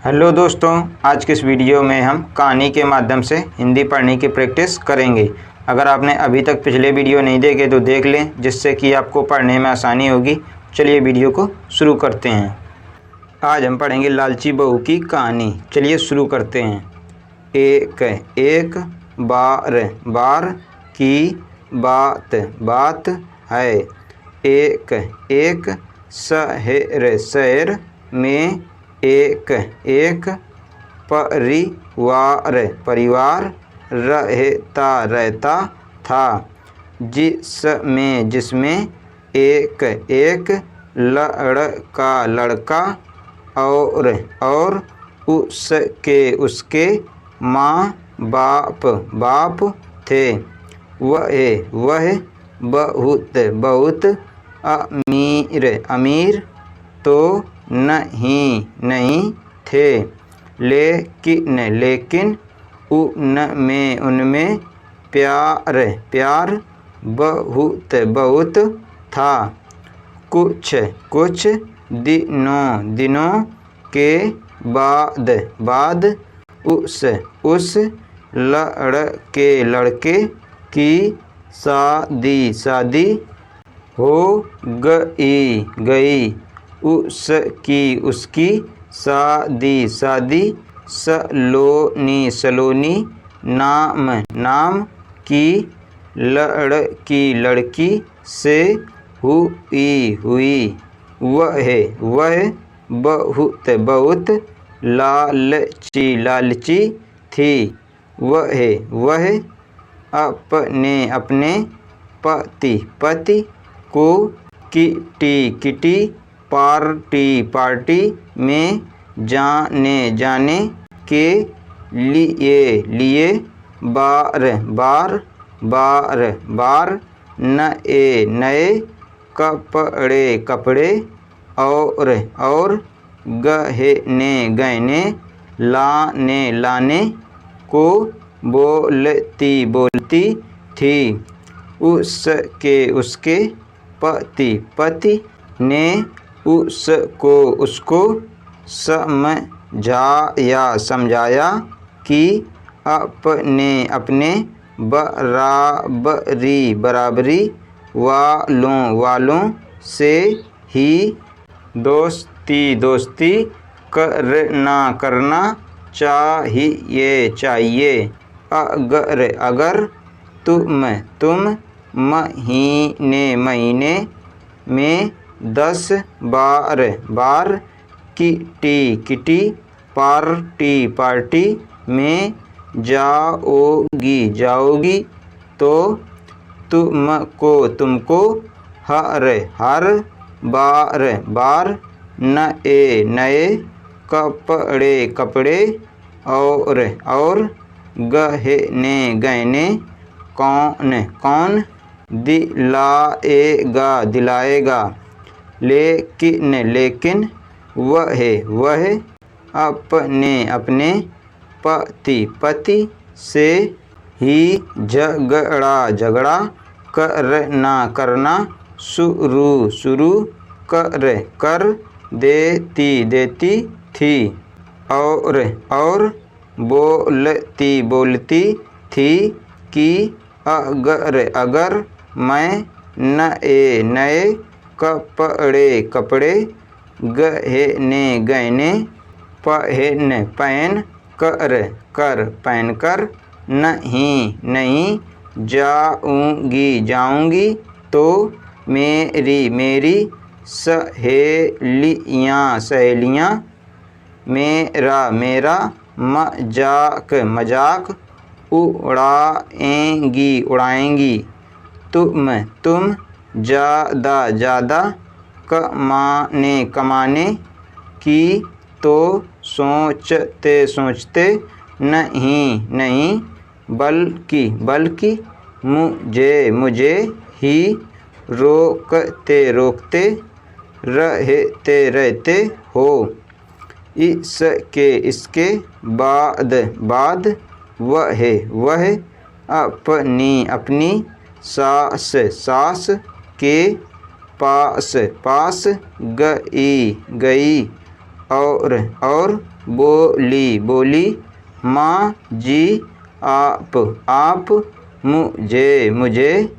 Hello दोस्तों, आज के इस वीडियो में हम कहानी के माध्यम से हिंदी पढ़ने की प्रैक्टिस करेंगे। अगर आपने अभी तक पिछले वीडियो नहीं देखे तो देख लें, जिससे कि आपको पढ़ने में आसानी होगी। चलिए वीडियो को शुरू करते हैं। आज हम पढ़ेंगे लालची बहू की कहानी। चलिए शुरू करते हैं। एक बार की बात है। एक शहर में एक परिवार रहता था, जिसमें एक लड़का और उसके माँ बाप थे। वह बहुत अमीर तो नहीं थे, लेकिन उनमें प्यार बहुत था। कुछ दिनों के बाद उस लड़के की शादी हो गई। उसकी शादी सलोनी नाम की लड़की से हुई। वह बहुत लालची थी। वह अपने पति को किटी पार्टी में जाने के लिए बार नए कपड़े और गहने लाने को बोलती थी। उसके पति ने उसको समझाया कि अपने बराबरी वालों से ही दोस्ती करना चाहिए। अगर तुम महीने में 10 बार किटी पार्टी में जाओगी तो तुमको हर बार नए कपड़े और गहने कौन दिलाएगा। लेकिन वह अपने पति से ही झगड़ा करना शुरू कर देती थी और बोलती थी कि अगर मैं नए कपड़े गहने पहन कर नहीं जाऊंगी तो मेरी सहेलियां मेरा मजाक उड़ाएंगी। तुम ज़्यादा कमाने की तो सोचते नहीं, बल्कि मुझे ही रोकते रहते हो। इसके बाद वह अपनी सास के पास गई और बोली बोली, माँ जी आप मुझे मुझे,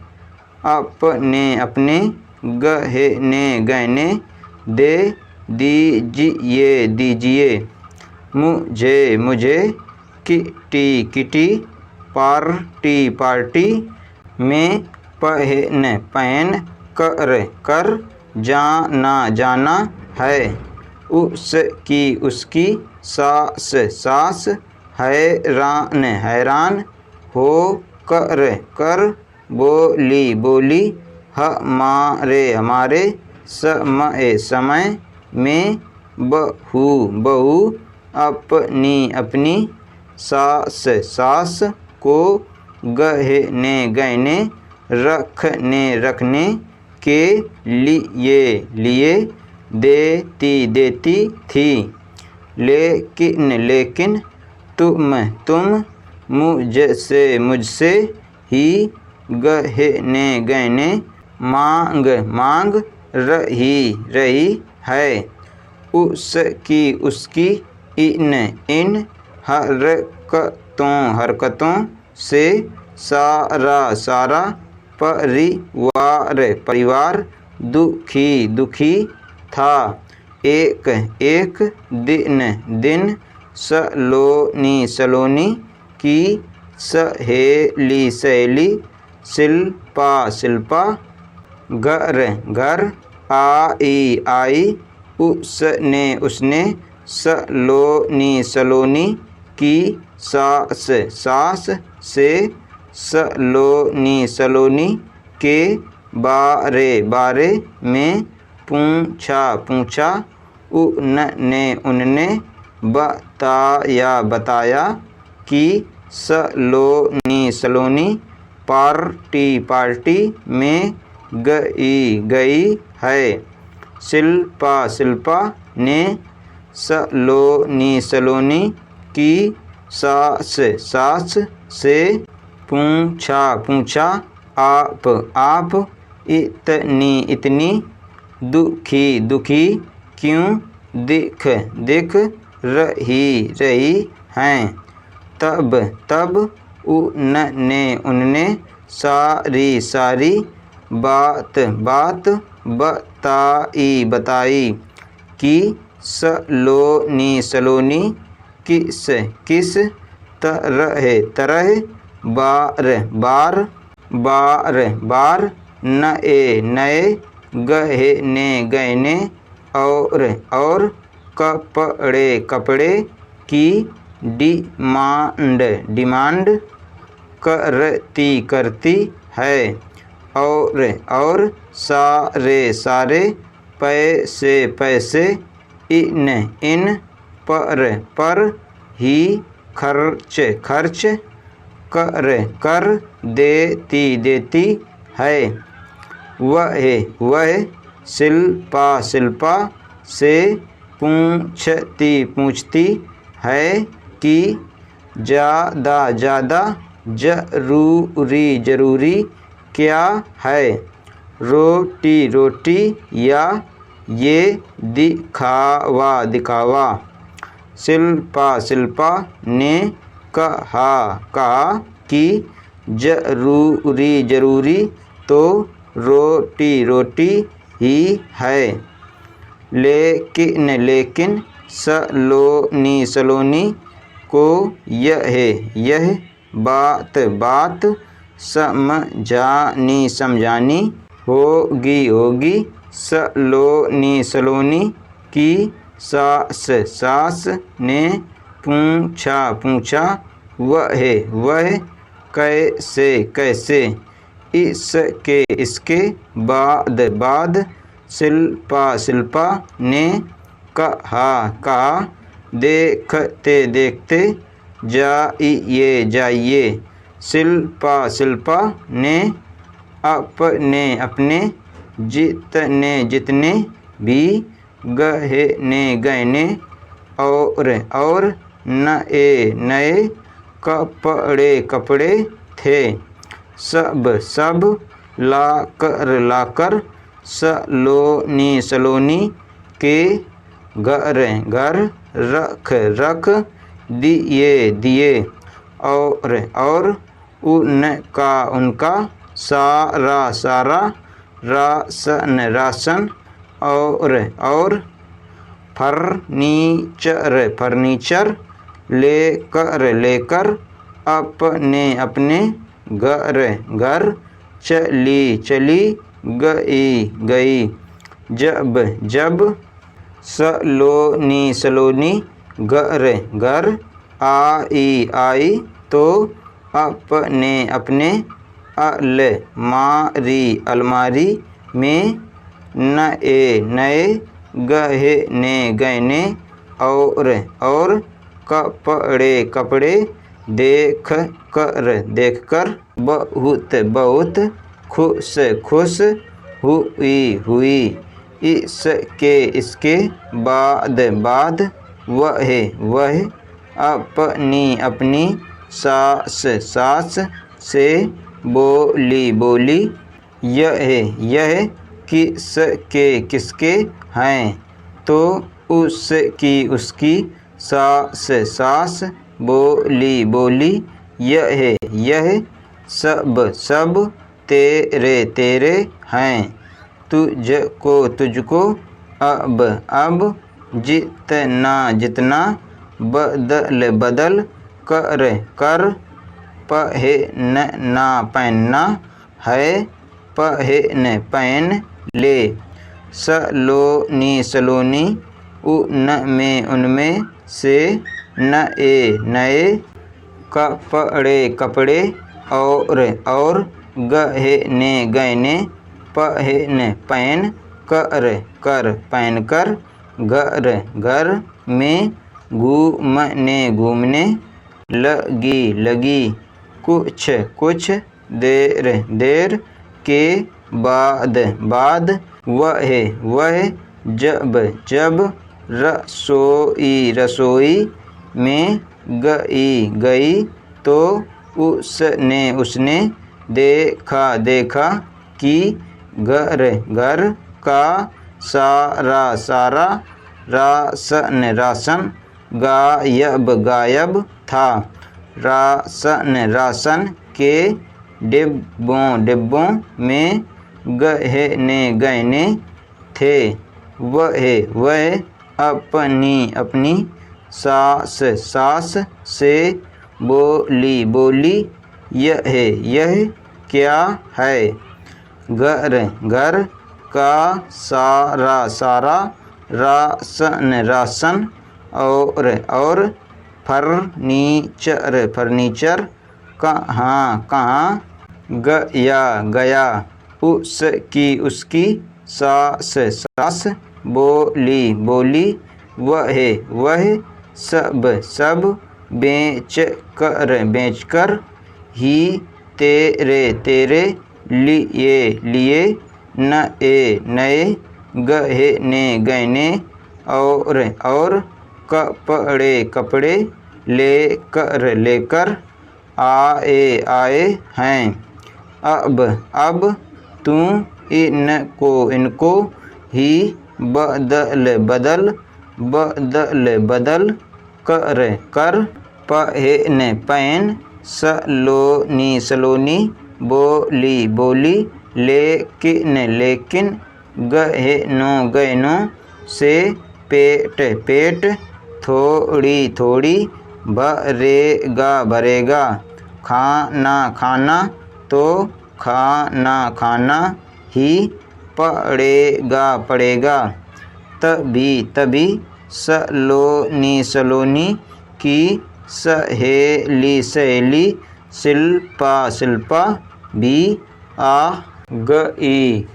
अपने अपने, गहने गहने, दे दीजिए दीजिए, मुझे मुझे, किटी किटी, पार्टी पार्टी, में पहन कर जाना जाना है, उसकी उसकी, सास सास, हैरान हैरान, हो कर बोली बोली, हमारे हमारे, समय समय, में बहू बहू, अपनी अपनी, सास सास को, गहने गहने, रखने रखने के लिए लिए, देती देती थी, लेकिन लेकिन, तुम मुझसे मुझसे ही, गहने गहने, मांग रही है, उसकी उसकी, इन हरकतों से, सारा परिवार दुखी था। एक दिन सलोनी की सहेली शिल्पा घर आई, उसने सलोनी की सास से सलोनी के बारे में पूछा, उनने बताया कि सलोनी पार्टी में गई है। शिल्पा ने सलोनी की सास से पूछा, आप इतनी दुखी क्यों दिख रही हैं? तब उनने सारी बात बताई कि सलोनी किस तरह बार नए गहने और कपड़े की डिमांड करती है, और सारे पैसे इन पर ही खर्च कर देती है। वह शिल्पा से पूछती है कि ज़्यादा जरूरी क्या है, रोटी या ये दिखावा? शिल्पा ने कहा कि जरूरी तो रोटी ही है, लेकिन सलोनी को यह बात समझानी होगी। सलोनी की सास ने पूछा, वह कैसे? इसके बाद शिल्पा ने कहा, देखते जाइए। शिल्पा ने अपने जितने भी गहने और नए कपड़े थे, सब लाकर सलोनी के घर घर, रख रख, दिए दिए, और उनका उनका, सारा सारा, राशन राशन, और फर्नीचर फर्नीचर, लेकर लेकर, अपने अपने, घर घर, चली चली, गई गई, जब जब, सलोनी सलोनी, घर घर, आई आई, तो अपने अपने, अलमारी अलमारी में, नए नए, गहने गहने, और कपड़े कपड़े, देख कर, बहुत बहुत, खुश खुश, हुई, इसके बाद वह, अपनी अपनी, सास से, बोली, यह किसके हैं, तो उसकी, सास बोली, यह सब तेरे हैं, तुझको, अब जितना बदल कर पहनना है, पहन ले। सलोनी, उनमें से, नए कपड़े, और गहने पहन कर, घर घर में, घूमने लगी, कुछ देर के बाद, वह जब रसोई में गई, तो उसने देखा कि घर का सारा राशन गायब था। राशन के डिब्बों में गहने थे। वह अपनी सास से बोली, यह क्या है? घर का सारा राशन और फर्नीचर कहाँ गया? उसकी सास बोली, वह सब बेचकर ही तेरे लिए नए गहने और कपड़े लेकर आए हैं। अब तू इनको ही बदल कर पहन। सलोनी बोली, लेकिन गहनों से पेट थोड़ी भरेगा। खाना तो खाना ही पड़ेगा। तभी सलोनी की सहेली शिल्पा भी आ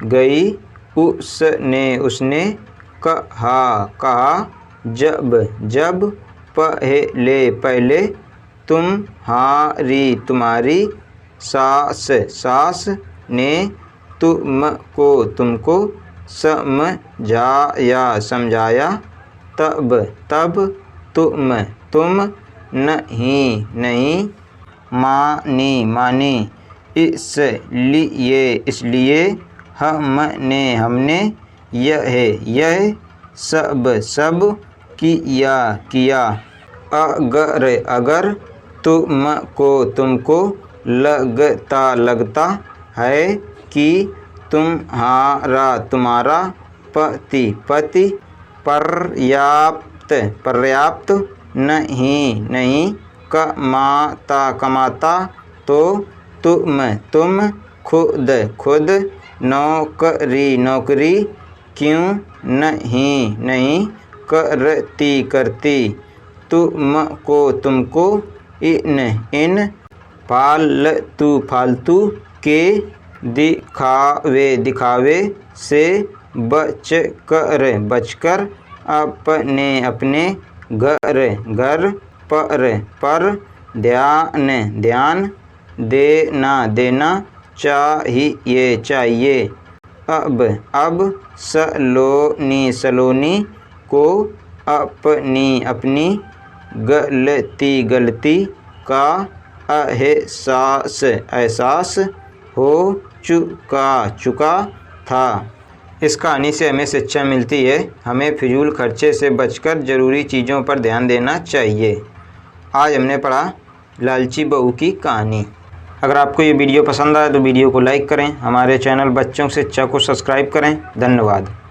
गई। उसने कहा जब पहले तुम्हारी सास ने तुमको समझाया तब तुम नहीं मानी। इसलिए हमने यह सब किया। अगर तुमको लगता है कि तुम्हारा पति पर्याप्त नहीं कमाता तो तुम खुद नौकरी क्यों नहीं करती। तुमको इन फालतू के दिखावे से बचकर अपने घर पर ध्यान देना चाहिए। अब सलोनी को अपनी गलती का एहसास हो चुका था। इस कहानी से हमें शिक्षा मिलती है, हमें फिजूल खर्चे से बचकर ज़रूरी चीज़ों पर ध्यान देना चाहिए। आज हमने पढ़ा लालची बहू की कहानी। अगर आपको ये वीडियो पसंद आए तो वीडियो को लाइक करें, हमारे चैनल बच्चों शिक्षा को सब्सक्राइब करें। धन्यवाद।